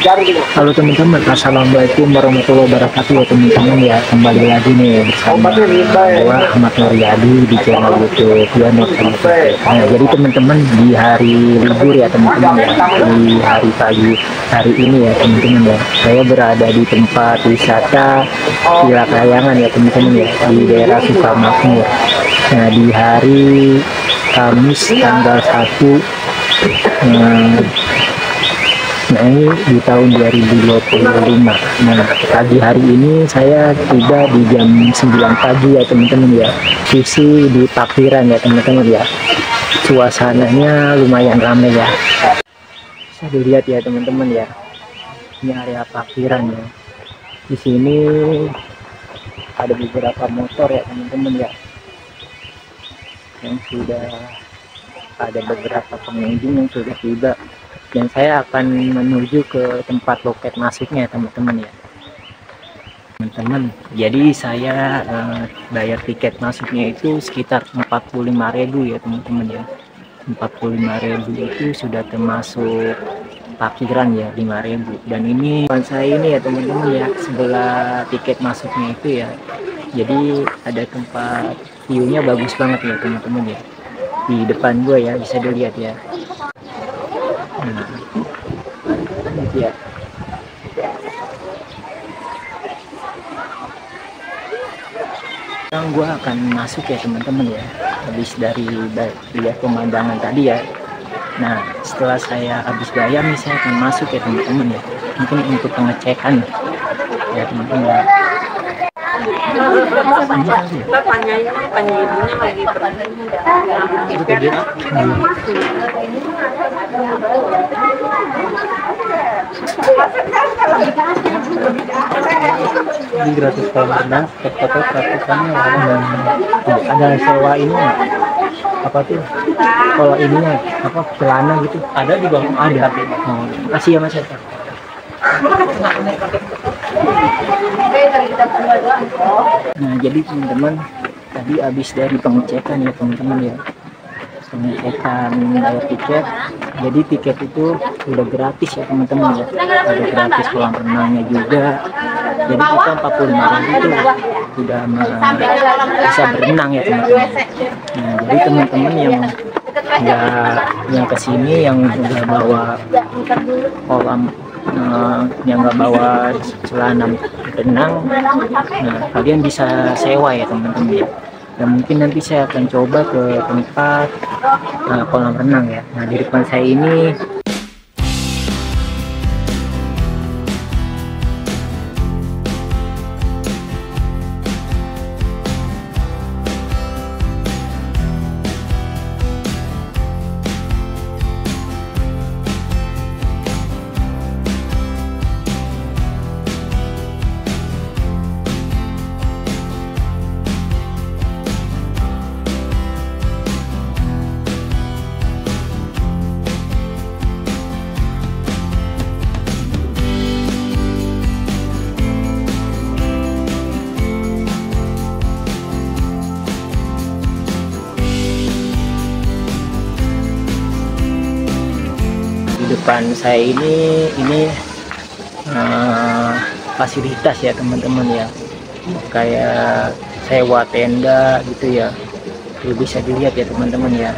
Halo teman-teman, assalamualaikum warahmatullahi wabarakatuh ya teman-teman ya. Kembali lagi nih bersama gua Ahmad Nuryadi di channel YouTube ya. Nah, jadi teman-teman di hari libur ya teman-teman ya, di hari pagi hari ini ya teman-teman ya, saya berada di tempat wisata Villa Kayangan ya teman-teman ya, di daerah Sukamakmur. Nah, di hari Kamis tanggal 1 Mei di tahun 2025. Nah, pagi hari ini saya tiba di jam 9 pagi ya teman-teman ya. Sisi di parkiran ya teman-teman ya. Suasananya lumayan ramai ya. Bisa dilihat ya teman-teman ya. Ini area parkiran ya. Di sini ada beberapa motor ya teman-teman ya. Yang sudah ada beberapa pengunjung yang sudah tiba. Dan saya akan menuju ke tempat loket masuknya teman-teman ya teman-teman. Jadi saya bayar tiket masuknya itu sekitar 45.000 ya teman-teman ya. 45.000 itu sudah termasuk parkiran ya 5.000. Dan ini saya ini ya teman-teman ya, sebelah tiket masuknya itu ya, jadi ada tempat view-nya bagus banget ya teman-teman ya. Di depan gua ya, bisa dilihat ya. Nah, ya. Sekarang gue akan masuk ya teman-teman ya, habis dari lihat pemandangan tadi ya. Nah, setelah saya habis bayar nih, saya akan masuk ya teman-teman ya, mungkin untuk pengecekan ya teman-teman ya. Ini gratis kolam renang, foto gratisannya ada sewa ini apa tuh, kalau ininya apa celana gitu ada di bawah ada. Oh, makasih ya Mas ya. Nah, jadi teman-teman tadi habis dari pengecekan ya teman-teman ya, pengecekan bayar tiket. Jadi tiket itu udah gratis ya teman-teman ya, ada gratis kolam renangnya juga. Jadi kita 45.000 itu udah bisa berenang ya teman-teman. Nah, jadi teman-teman yang kesini yang udah bawa kolam, yang nggak bawa celana renang, nah kalian bisa sewa ya teman-teman ya. Dan mungkin nanti saya akan coba ke tempat kolam renang ya. Nah, di depan saya ini depan saya ini fasilitas ya teman-teman ya, kayak sewa tenda gitu ya. Jadi bisa dilihat ya teman-teman ya.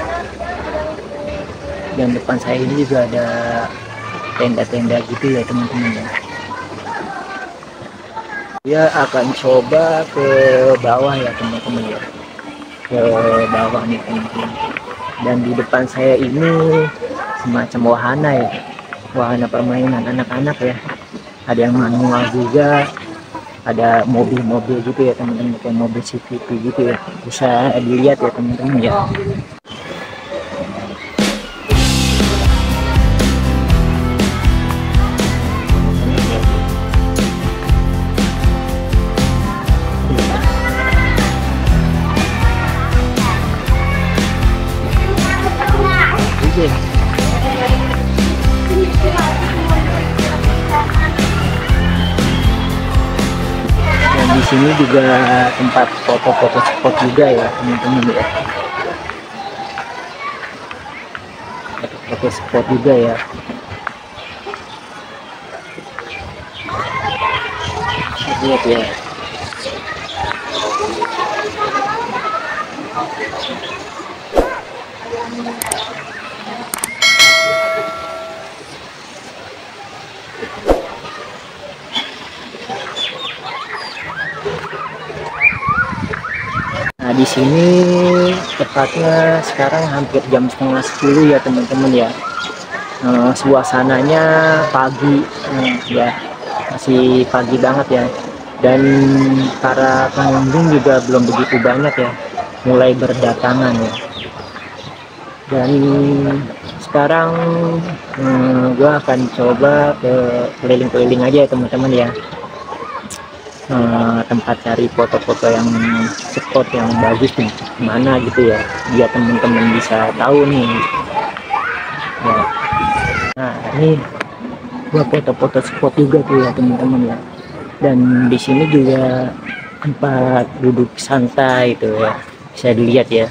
Dan depan saya ini juga ada tenda-tenda gitu ya teman-teman ya. Dia akan coba ke bawah ya teman-teman ya, ke bawah nih teman-teman. Dan di depan saya ini semacam wahana ya, wahana permainan anak-anak ya. Ada yang manual juga, ada mobil-mobil gitu ya teman-teman, kayak mobil CVT gitu ya, bisa dilihat ya teman-teman ya. Dan di sini juga tempat foto-foto spot juga ya teman-teman ya. Foto spot juga ya. lihat ya. Nah, di sini tepatnya sekarang hampir jam setengah 10 ya teman-teman ya. Suasananya pagi, ya masih pagi banget ya. Dan para pengunjung juga belum begitu banyak ya, mulai berdatangan ya. Dan sekarang gue akan coba ke keliling-keliling aja ya teman-teman ya. Tempat cari foto-foto yang spot yang bagus nih mana gitu ya, biar teman-teman bisa tahu nih ya. Nah ini gua foto-foto spot juga tuh ya teman-teman ya. Dan di sini juga tempat duduk santai itu ya, bisa dilihat ya.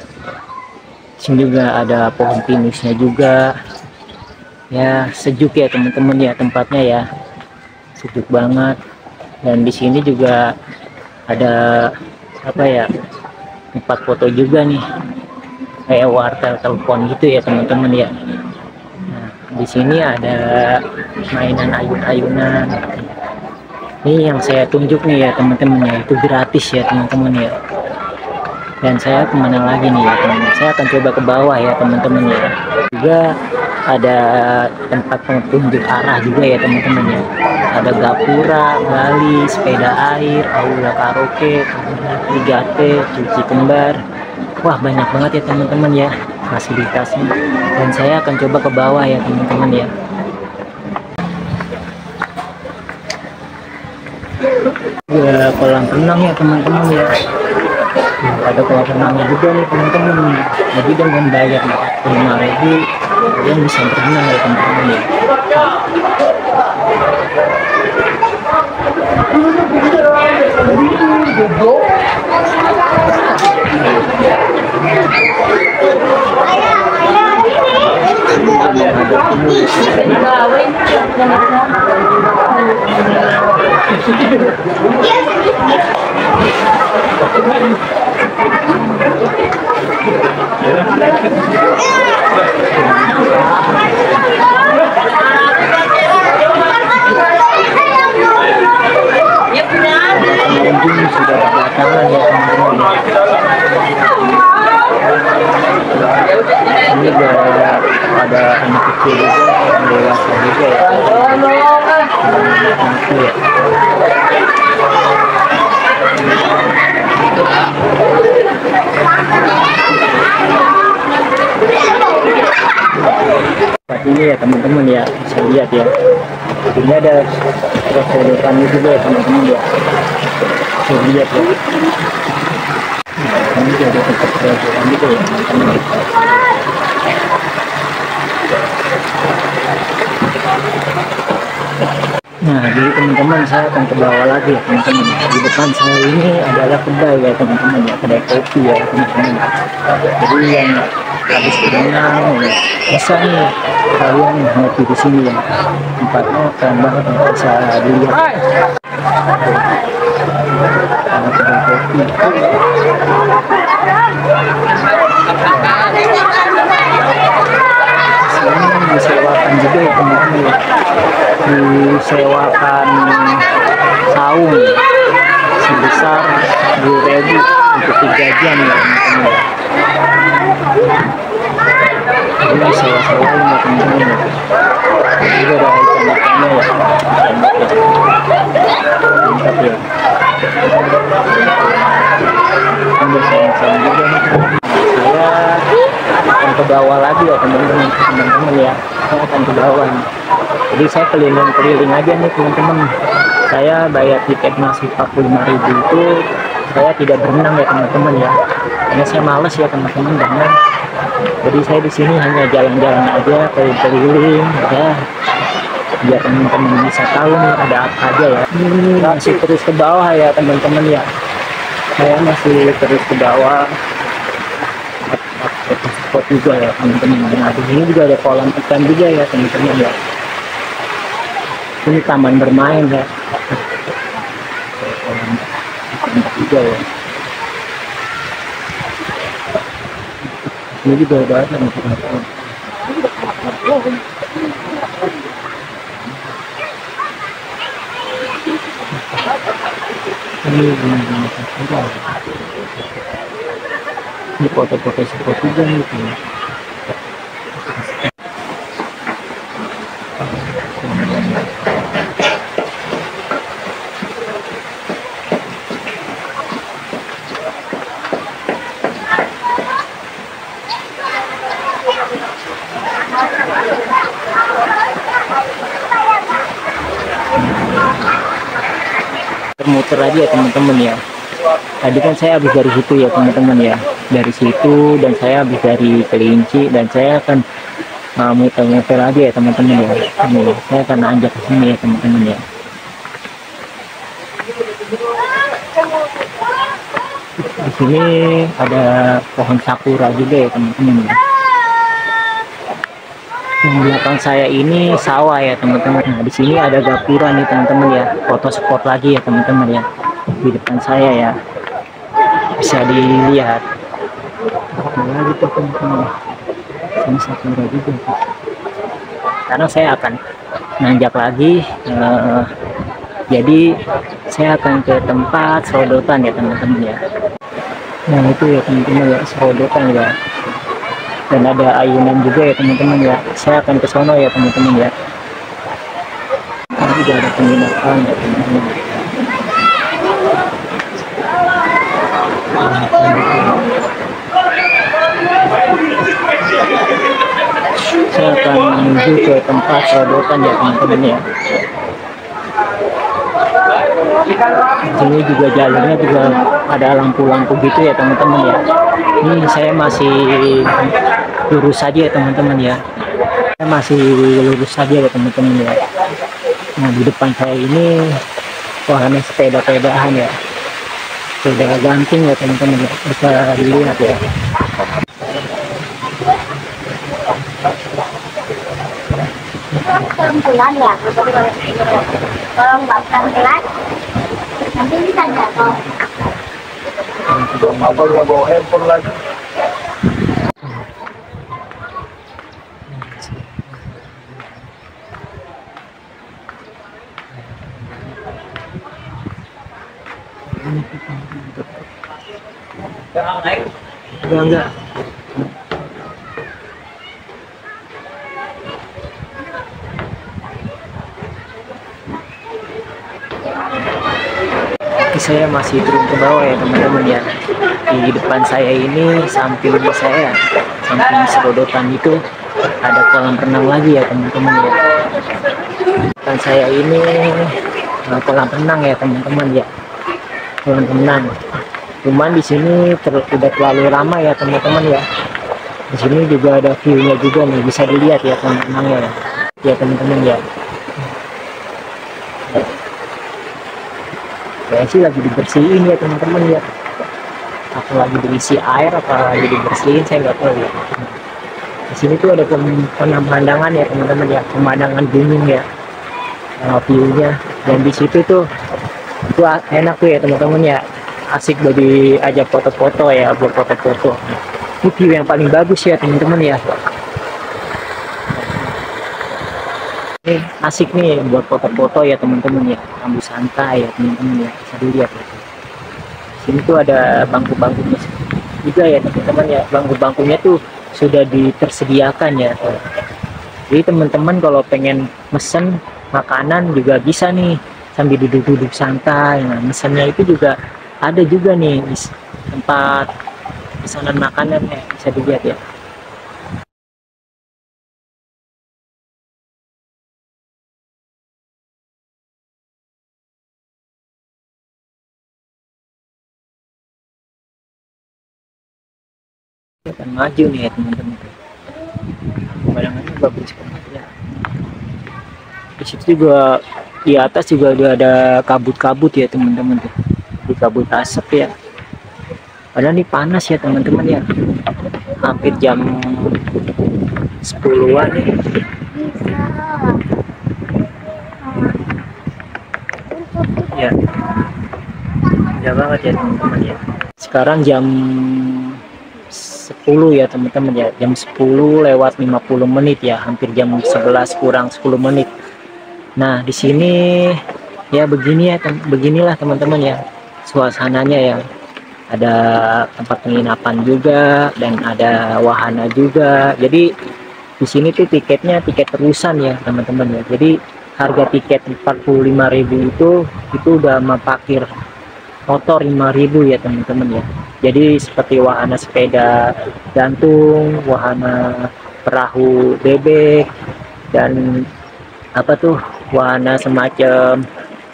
Di sini juga ada pohon pinusnya juga ya, sejuk ya teman-teman ya, tempatnya ya sejuk banget. Dan di sini juga ada apa ya, tempat foto juga nih, kayak wartel telepon gitu ya teman-teman ya. Nah, di sini ada mainan ayun-ayunan. Ini yang saya tunjuk nih ya teman-teman ya, itu gratis ya teman-teman ya. Dan saya kemana lagi nih ya teman-teman, saya akan coba ke bawah ya teman-teman ya. Juga ada tempat petunjuk arah juga ya teman-teman ya. Ada gapura, Bali, sepeda air, aula karaoke, 3T, cuci kembar. Wah banyak banget ya teman-teman ya fasilitasnya. Dan saya akan coba ke bawah ya teman-teman ya. Ya kolam renang ya teman-teman ya. Ada kolam renangnya juga nih teman-teman. Jadi dengan bayar 45.000 kalian bisa berenang ya teman-teman ya. Pengunjung sudah berdatangan ya teman-teman. Ini juga ada anak kecil juga, yang dewasa juga ya. Tempat ini ya teman-teman ya, bisa lihat ya. Ini ada prosedurannya juga ya teman-teman ya. Bisa lihat ya. Ini juga ada tempat proseduran juga ya teman-teman. Nah, jadi teman-teman saya akan ke bawah lagi ya teman-teman. Di depan saya ini adalah kedai ya teman-teman ya, kedai kopi ya teman-teman. Jadi yang habis berenang ya, bisa nih kalian ngopi di sini ya. Tempatnya keren banget ya, bisa dilihat. Ada kedai kopi. Sini disewakan juga ya teman-teman ya. Disewakan saung sebesar 2.000 untuk 3 jam ya teman-teman. Ini sewa-sewain ya teman-teman ya. Ini juga ada ikan-ikannya ya. Mantap ya. Ini sayang-sayang juga nih. Saya akan ke bawah lagi ya teman-teman ya. Saya akan ke bawah nih. Jadi saya keliling-keliling aja nih teman-teman. Saya bayar tiket masuk 45.000 itu saya tidak berenang ya teman-teman ya. Karena saya males ya teman-teman berenang. Jadi saya di sini hanya jalan-jalan aja, keliling-keliling ya. Biar teman-teman bisa tahu nih ada apa aja ya. Masih terus ke bawah ya teman-teman ya. Saya masih terus ke bawah. Spot juga ya teman-teman. Nah di sini juga ada kolam ikan juga ya teman-teman ya. Ini taman bermain ya. juga ya. Ini juga ada nih teman-teman. Ini benar-benar sakura. Ini foto-foto spot juga nih teman. Muter aja ya teman-teman ya. Tadi kan saya habis dari situ ya teman-teman ya, dari situ dan saya habis dari Kelinci dan saya akan muter-muter aja ya teman-teman ya. Ini saya akan anjak ke sini ya teman-teman ya. Di sini ada pohon sakura juga ya teman-teman ya. Yang belakang saya ini sawah ya teman-teman. Nah, di sini ada gapura nih teman-teman ya. Foto spot lagi ya teman-teman ya. Di depan saya ya. Bisa dilihat. Lagi tuh teman-teman. Ini sakura juga. Karena saya akan nanjak lagi. Jadi saya akan ke tempat serodotan ya teman-teman ya. Nah itu ya teman-teman ya, serodotan ya. Dan ada ayunan juga ya teman-teman ya. Saya akan ke sono ya teman-teman ya. Ini juga ada penginapan ya teman-teman. Saya akan menuju ke tempat serodotan ya teman-teman ya. Ini juga jalurnya juga ada lampu-lampu gitu ya teman-teman ya. Ini saya masih lurus saja ya teman-teman ya. Saya masih lurus saja ya teman-teman ya. Nah di depan saya ini wahana sepeda-sepedaan ya. Sepeda gantung ya teman-teman ya. Bisa dilihat ya. Pelan ya, kalau nggak pelan nanti bisa jatuh. Apa nggak bawa handphone lagi? Enggak. Saya masih turun ke bawah ya teman-teman ya. Di depan saya ini samping saya, samping serodotan itu ada kolam renang lagi ya teman-teman ya. Depan saya ini kolam renang ya teman-teman ya. Kolam renang. Cuman di sini tidak terlalu ramai ya teman-teman ya. Di sini juga ada view-nya juga nih, bisa dilihat ya kolam renangnya ya. Ya teman-teman ya. Saya sih lagi dibersihin ya teman-teman ya. Apa lagi diisi air, apa lagi dibersihin, saya nggak tahu ya. Di sini tuh ada pemandangan ya teman-teman ya, pemandangan gunung ya, view-nya. Dan di situ tuh itu enak tuh ya teman-teman ya, asik buat diajak foto-foto ya, buat foto-foto. Ini view yang paling bagus ya teman-teman ya. Ini asik nih buat foto-foto ya teman-teman ya, sambil santai ya teman-teman ya, bisa dilihat ya. Sini tuh ada bangku-bangkunya juga ya teman-teman ya, bangku-bangkunya tuh sudah ditersediakan ya. Jadi teman-teman kalau pengen mesen makanan juga bisa nih sambil duduk-duduk santai. Nah mesennya itu juga ada juga nih tempat pesanan makanan ya, bisa dilihat ya. Akan maju nih ya teman-teman. Pemandangannya bagus banget ya. Di situ juga di atas juga ada kabut-kabut ya teman-teman tuh. Di kabut asap ya. Padahal ini panas ya teman-teman ya. Hampir jam 10-an nih. Ya. indah banget ya teman-teman ya. Sekarang jam 10 ya teman-teman ya, jam 10 lewat 50 menit ya, hampir jam 11 kurang 10 menit. Nah di sini ya begini ya, beginilah teman-teman ya suasananya ya. Ada tempat penginapan juga dan ada wahana juga. Jadi di sini tuh tiketnya tiket terusan ya teman-teman ya. Jadi harga tiket 45.000 itu udah sama parkir motor 5.000 ya teman-teman ya. Jadi seperti wahana sepeda gantung, wahana perahu bebek, dan apa tuh wahana semacam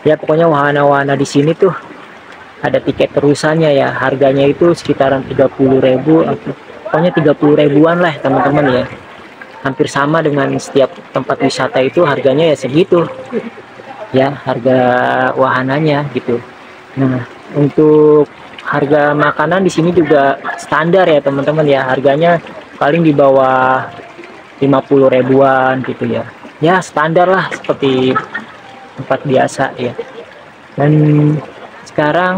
ya, pokoknya wahana-wahana di sini tuh ada tiket terusannya ya. Harganya itu sekitaran 30.000, pokoknya 30 ribuan lah teman-teman ya. Hampir sama dengan setiap tempat wisata itu harganya ya segitu ya, harga wahananya gitu. Nah untuk harga makanan di sini juga standar ya teman-teman ya, harganya paling di bawah 50 ribuan gitu ya. Ya standar lah seperti tempat biasa ya. Dan sekarang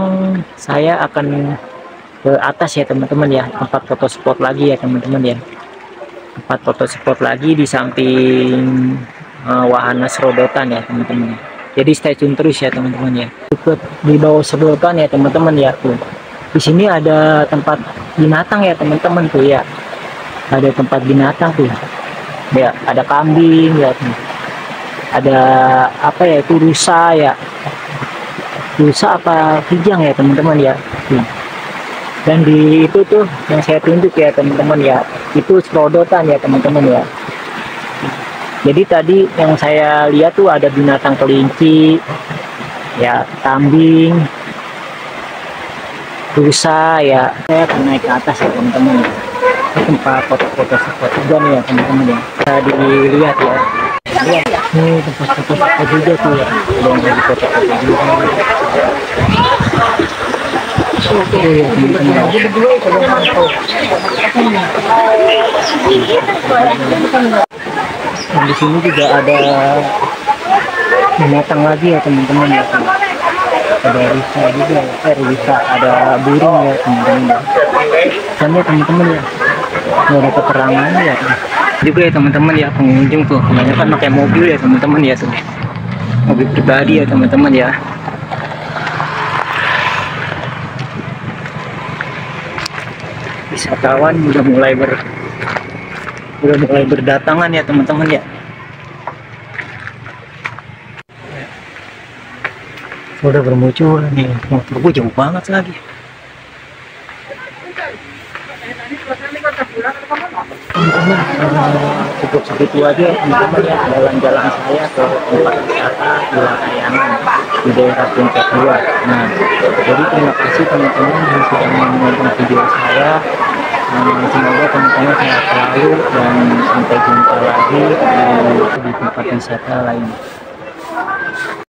saya akan ke atas ya teman-teman ya, tempat foto spot lagi ya teman-teman ya. Tempat foto spot lagi di samping wahana serodotan ya teman-teman. Jadi stay tune terus ya teman-teman ya. Ikut di bawah serodotan ya teman-teman ya tuh. Di sini ada tempat binatang ya teman-teman tuh ya. Ada tempat binatang tuh. Ya, ada kambing ya. Ada apa ya itu, rusa ya. Rusa apa kijang ya teman-teman ya. Dan di itu tuh yang saya tunjuk ya teman-teman ya, itu serodotan ya teman-teman ya. Jadi tadi yang saya lihat tuh ada binatang kelinci ya, kambing, rusa ya. Saya akan naik ke atas ya teman-teman ya. Ini tempat foto-foto spot juga nih ya teman-teman ya. Bisa dilihat ya. Lihat, ini tempat foto-foto juga tuh ya. Ada yang lagi foto-foto juga. Oke ya teman-teman. Dan di sini juga ada binatang lagi ya teman-teman ya. Ada risa juga, risa, ada burung ya teman-teman. Soalnya teman-teman ya, nggak ada keterangannya ya. Juga ya teman-teman ya, pengunjung tuh kebanyakan pakai mobil ya teman-teman ya, tuh mobil pribadi ya teman-teman ya. Wisatawan udah mulai berdatangan ya teman-teman ya. Udah bermunculan nih, motor gue jauh banget lagi. Teman-teman, cukup segitu aja teman-teman ya, jalan-jalan saya ke tempat wisata Gila Kayangan di daerah Puncak 2. Nah, jadi terima kasih teman-teman yang sudah menonton video saya. Semoga teman-teman sehat selalu dan sampai jumpa lagi di tempat wisata lain.